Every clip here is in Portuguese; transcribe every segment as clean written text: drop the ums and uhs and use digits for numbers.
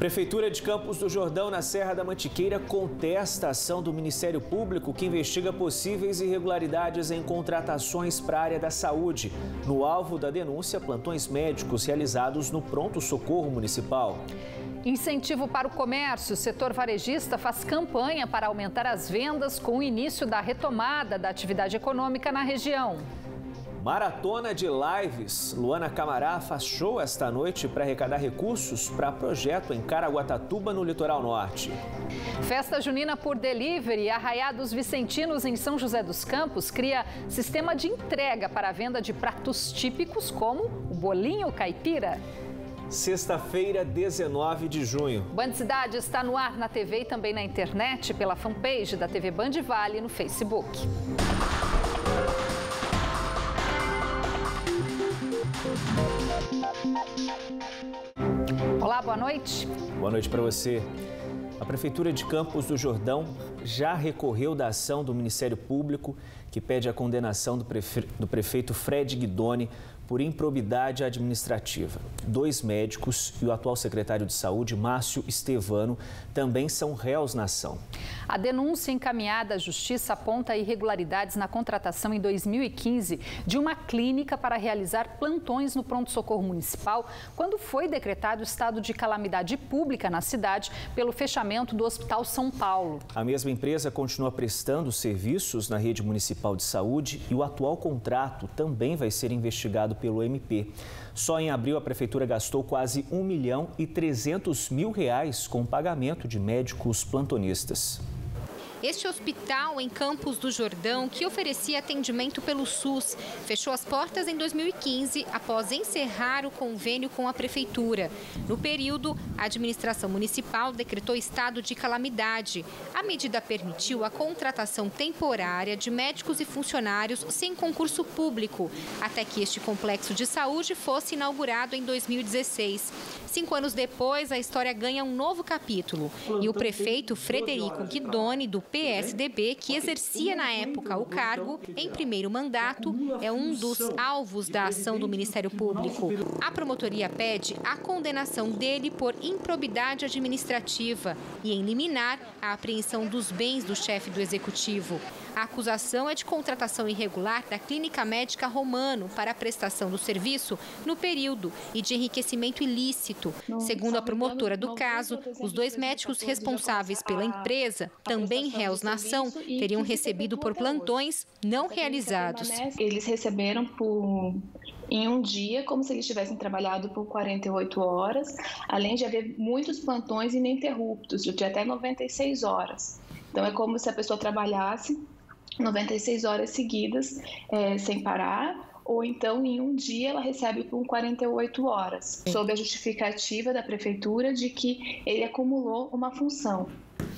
Prefeitura de Campos do Jordão, na Serra da Mantiqueira, contesta a ação do Ministério Público que investiga possíveis irregularidades em contratações para a área da saúde. No alvo da denúncia, plantões médicos realizados no pronto-socorro municipal. Incentivo para o comércio. O setor varejista faz campanha para aumentar as vendas com o início da retomada da atividade econômica na região. Maratona de lives. Luana Camará faz show esta noite para arrecadar recursos para projeto em Caraguatatuba, no litoral norte. Festa junina por delivery. Arraiá dos Vicentinos, em São José dos Campos, cria sistema de entrega para a venda de pratos típicos como o bolinho caipira. Sexta-feira, 19 de junho. Band Cidade está no ar na TV e também na internet pela fanpage da TV Band Vale no Facebook. Olá, boa noite. Boa noite para você. A Prefeitura de Campos do Jordão já recorreu da ação do Ministério Público que pede a condenação do prefeito Fred Guidoni por improbidade administrativa. 2 médicos e o atual secretário de Saúde, Márcio Estevano, também são réus na ação. A denúncia encaminhada à Justiça aponta irregularidades na contratação em 2015 de uma clínica para realizar plantões no pronto-socorro municipal, quando foi decretado estado de calamidade pública na cidade pelo fechamento do Hospital São Paulo. A mesma empresa continua prestando serviços na rede municipal de saúde e o atual contrato também vai ser investigado pelo MP. Só em abril, a Prefeitura gastou quase R$1.300.000 com o pagamento de médicos plantonistas. Este hospital em Campos do Jordão, que oferecia atendimento pelo SUS, fechou as portas em 2015 após encerrar o convênio com a Prefeitura. No período, a administração municipal decretou estado de calamidade. A medida permitiu a contratação temporária de médicos e funcionários sem concurso público, até que este complexo de saúde fosse inaugurado em 2016. 5 anos depois, a história ganha um novo capítulo. E o prefeito Frederico Guidoni, do PSDB, que exercia na época o cargo em primeiro mandato, é um dos alvos da ação do Ministério Público. A promotoria pede a condenação dele por improbidade administrativa e em liminar a apreensão dos bens do chefe do executivo. A acusação é de contratação irregular da Clínica Médica Romano para a prestação do serviço no período e de enriquecimento ilícito. Segundo a promotora do caso, os 2 médicos responsáveis pela empresa, também réus na ação, teriam recebido por plantões não realizados. Eles receberam em um dia, como se eles tivessem trabalhado por 48 horas, além de haver muitos plantões ininterruptos, de até 96 horas. Então, é como se a pessoa trabalhasse 96 horas seguidas, sem parar, ou então em um dia ela recebe por 48 horas, sob a justificativa da Prefeitura de que ele acumulou uma função.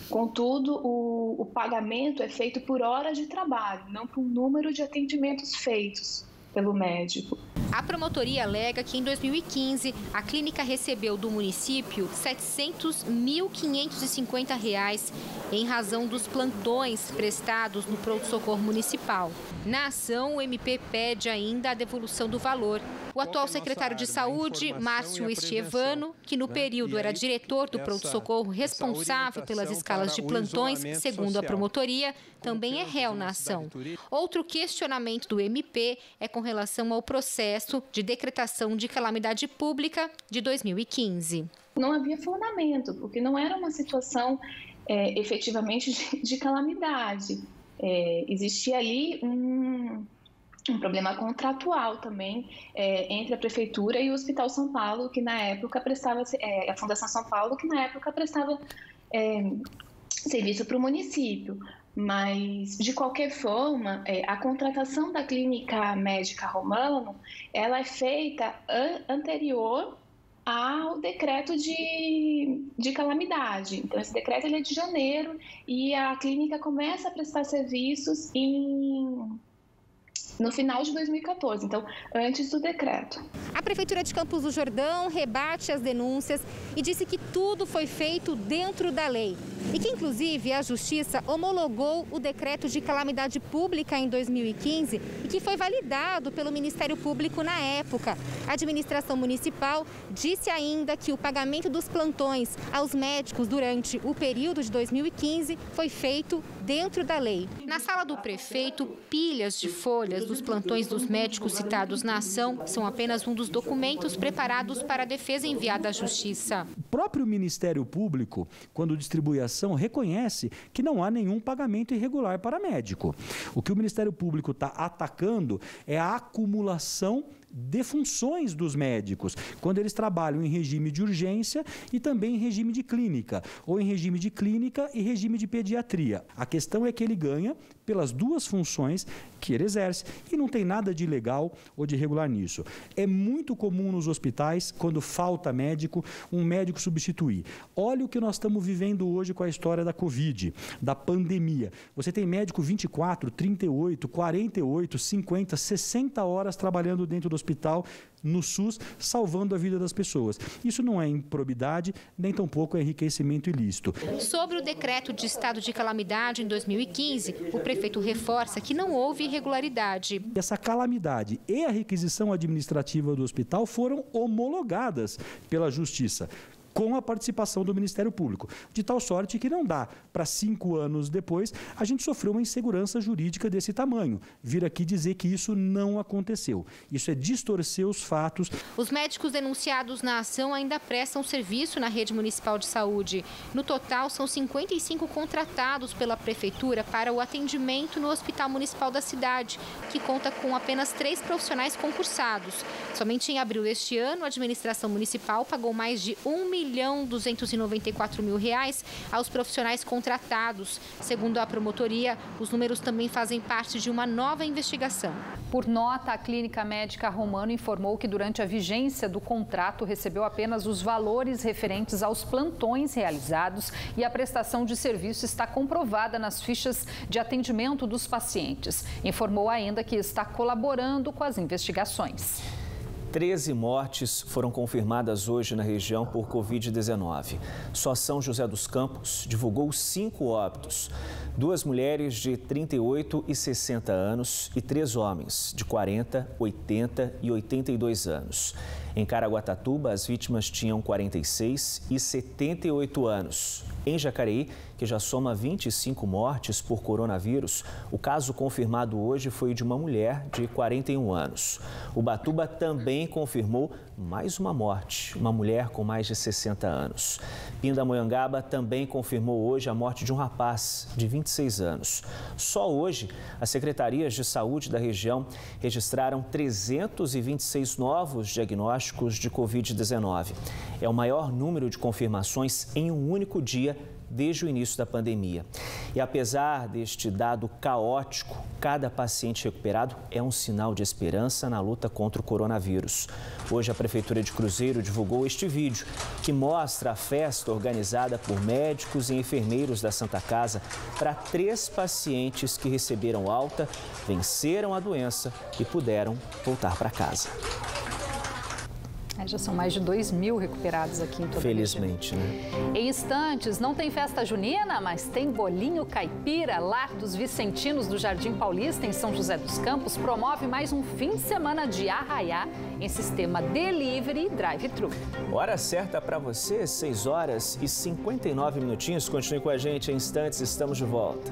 Contudo, o pagamento é feito por horas de trabalho, não por número de atendimentos feitos pelo médico. A promotoria alega que em 2015 a clínica recebeu do município R$ 700.550 em razão dos plantões prestados no pronto-socorro municipal. Na ação, o MP pede ainda a devolução do valor. O atual secretário de Saúde, Márcio Estevano, que no período era diretor do pronto-socorro responsável pelas escalas de plantões, segundo a promotoria, também é réu na ação. Outro questionamento do MP é com relação ao processo de decretação de calamidade pública de 2015. Não havia fundamento, porque não era uma situação efetivamente de calamidade. Existia ali um problema contratual também entre a Prefeitura e o Hospital São Paulo, que na época prestava, a Fundação São Paulo, que na época prestava serviço para o município. Mas, de qualquer forma, a contratação da Clínica Médica Romano, ela é feita anterior ao decreto de calamidade. Então, esse decreto ele é de janeiro e a clínica começa a prestar serviços no final de 2014, então antes do decreto. A Prefeitura de Campos do Jordão rebate as denúncias e disse que tudo foi feito dentro da lei e que, inclusive, a Justiça homologou o decreto de calamidade pública em 2015 e que foi validado pelo Ministério Público na época. A administração municipal disse ainda que o pagamento dos plantões aos médicos durante o período de 2015 foi feito dentro da lei. Na sala do prefeito, pilhas de folhas dos plantões dos médicos citados na ação são apenas um dos documentos preparados para a defesa enviada à Justiça. O próprio Ministério Público, quando distribui a ação, reconhece que não há nenhum pagamento irregular para médico. O que o Ministério Público está atacando é a acumulação de funções dos médicos, quando eles trabalham em regime de urgência e também em regime de clínica, ou em regime de clínica e regime de pediatria. A questão é que ele ganha pelas duas funções que ele exerce e não tem nada de ilegal ou de irregular nisso. É muito comum nos hospitais, quando falta médico, um médico substituir. Olha o que nós estamos vivendo hoje com a história da Covid, da pandemia. Você tem médico 24, 38, 48, 50, 60 horas trabalhando dentro do hospital, no SUS, salvando a vida das pessoas. Isso não é improbidade, nem tampouco é enriquecimento ilícito. Sobre o decreto de estado de calamidade em 2015, o prefeito reforça que não houve irregularidade. Essa calamidade e a requisição administrativa do hospital foram homologadas pela Justiça, com a participação do Ministério Público, de tal sorte que não dá para 5 anos depois a gente sofreu uma insegurança jurídica desse tamanho. Vir aqui dizer que isso não aconteceu. Isso é distorcer os fatos. Os médicos denunciados na ação ainda prestam serviço na rede municipal de saúde. No total, são 55 contratados pela Prefeitura para o atendimento no Hospital Municipal da cidade, que conta com apenas 3 profissionais concursados. Somente em abril deste ano, a administração municipal pagou mais de R$1.294.000 aos profissionais contratados. Segundo a promotoria, os números também fazem parte de uma nova investigação. Por nota, a Clínica Médica Romano informou que durante a vigência do contrato recebeu apenas os valores referentes aos plantões realizados e a prestação de serviço está comprovada nas fichas de atendimento dos pacientes. Informou ainda que está colaborando com as investigações. 13 mortes foram confirmadas hoje na região por Covid-19. Só São José dos Campos divulgou 5 óbitos. 2 mulheres de 38 e 60 anos e 3 homens de 40, 80 e 82 anos. Em Caraguatatuba, as vítimas tinham 46 e 78 anos. Em Jacareí, que já soma 25 mortes por coronavírus, o caso confirmado hoje foi de uma mulher de 41 anos. Ubatuba também confirmou mais uma morte, uma mulher com mais de 60 anos. Pindamonhangaba também confirmou hoje a morte de um rapaz de 26 anos. Só hoje, as secretarias de saúde da região registraram 326 novos diagnósticos de Covid-19. É o maior número de confirmações em um único dia desde o início da pandemia. E apesar deste dado caótico, cada paciente recuperado é um sinal de esperança na luta contra o coronavírus. Hoje a Prefeitura de Cruzeiro divulgou este vídeo que mostra a festa organizada por médicos e enfermeiros da Santa Casa para 3 pacientes que receberam alta, venceram a doença e puderam voltar para casa. Já são mais de 2.000 recuperados aqui em toda a região. Felizmente, né? Em instantes, não tem festa junina, mas tem bolinho caipira. Lá dos Vicentinos do Jardim Paulista, em São José dos Campos, promove mais um fim de semana de arraiá em sistema delivery e drive-thru. Hora certa para você, 6 horas e 59 minutinhos. Continue com a gente, em instantes estamos de volta.